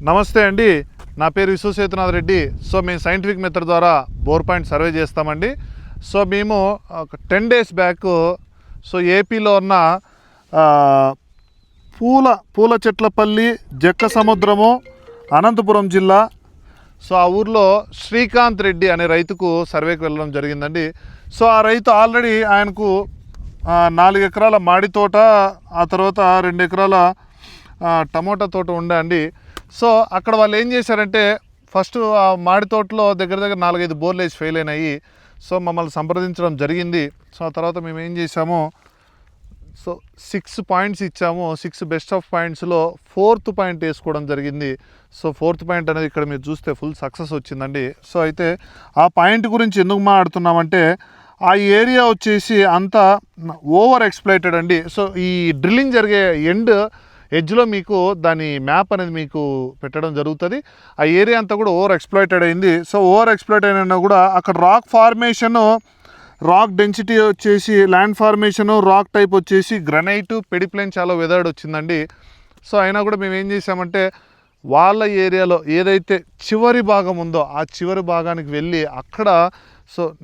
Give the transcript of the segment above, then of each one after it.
నమస్తే అండి, నా పేరు విశ్వసేతునాథ్ రెడ్డి. సో మేము సైంటిఫిక్ మెథడ్ ద్వారా బోర్ పాయింట్ సర్వే చేస్తామండి. సో మేము 10 days బ్యాక్ ఏపీలో ఉన్న పూల చెట్లపల్లి జక్క సముద్రము అనంతపురం జిల్లా ఆ ఊర్లో శ్రీకాంత్ రెడ్డి అనే రైతుకు సర్వేకి వెళ్ళడం జరిగిందండి. ఆ రైతు ఆల్రెడీ ఆయనకు 4 ఎకరాల మాడి తోట, ఆ తర్వాత 2 ఎకరాల టమోటా తోట ఉండే అండి. అక్కడ వాళ్ళు ఏం చేశారంటే, ఫస్ట్ ఆ మాడి తోటలో దగ్గర 4-5 బోర్లు వేసి ఫెయిల్ అయినాయి. మమ్మల్ని సంప్రదించడం జరిగింది. ఆ తర్వాత మేము ఏం చేసాము, 6 పాయింట్స్ ఇచ్చాము. 6 బెస్ట్ ఆఫ్ పాయింట్స్లో 4th పాయింట్ వేసుకోవడం జరిగింది. 4th పాయింట్ అనేది ఇక్కడ మీరు చూస్తే ఫుల్ సక్సెస్ వచ్చిందండి. అయితే ఆ పాయింట్ గురించి ఎందుకు మాట్లాడుతున్నామంటే, ఆ ఏరియా వచ్చేసి అంతా ఓవర్ ఎక్స్ప్లాయిటెడ్ అండి. ఈ డ్రిల్లింగ్ జరిగే ఎడ్జ్లో మీకు దాని మ్యాప్ అనేది మీకు పెట్టడం జరుగుతుంది. ఆ ఏరియా అంతా కూడా ఓవర్ ఎక్స్ప్లాయిటెడ్ అయింది. ఓవర్ ఎక్స్ప్లాయిట్ అయినా కూడా అక్కడ రాక్ ఫార్మేషను, రాక్ డెన్సిటీ వచ్చేసి, ల్యాండ్ ఫార్మేషను, రాక్ టైప్ వచ్చేసి గ్రనైట్, పెడిప్లైన్ చాలా వెదర్డ్ వచ్చిందండి. అయినా కూడా మేము ఏం చేసామంటే, వాళ్ళ ఏరియాలో ఏదైతే చివరి భాగం ఉందో ఆ చివరి భాగానికి వెళ్ళి అక్కడ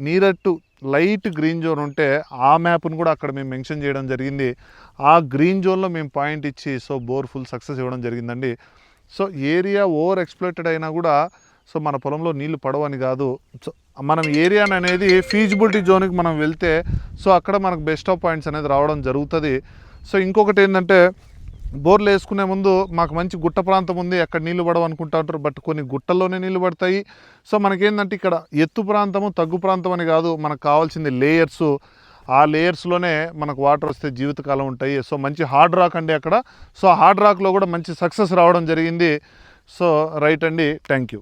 నీరట్టు లైట్ గ్రీన్ జోన్ ఉంటే ఆ మ్యాప్ను కూడా అక్కడ మేము మెన్షన్ చేయడం జరిగింది. ఆ గ్రీన్ జోన్లో మేము పాయింట్ ఇచ్చి బోర్ ఫుల్ సక్సెస్ ఇవ్వడం జరిగిందండి. ఏరియా ఓవర్ ఎక్స్ప్లాయిటెడ్ అయినా కూడా మన పొలంలో నీళ్లు పడవని కాదు. మనం ఏరియా అనేది ఫీజిబిలిటీ జోన్కి మనం వెళ్తే అక్కడ మనకు బెస్ట్ ఆఫ్ పాయింట్స్ అనేది రావడం జరుగుతుంది. ఇంకొకటి ఏంటంటే, బోర్లు వేసుకునే ముందు మాకు మంచి గుట్ట ప్రాంతం ఉంది, అక్కడ నీళ్లు పడవు అనుకుంటా ఉంటారు. బట్ కొన్ని గుట్టల్లోనే నీళ్లు పడతాయి. మనకేంటంటే ఇక్కడ ఎత్తు ప్రాంతము, తగ్గు ప్రాంతం అని కాదు, మనకు కావాల్సింది లేయర్స్. ఆ లేయర్స్లోనే మనకు వాటర్ వస్తే జీవితకాలం ఉంటాయి. మంచి హార్డ్ రాక్ అండి అక్కడ. హార్డ్ రాక్లో కూడా మంచి సక్సెస్ రావడం జరిగింది. రైట్ అండి, థ్యాంక్ యూ.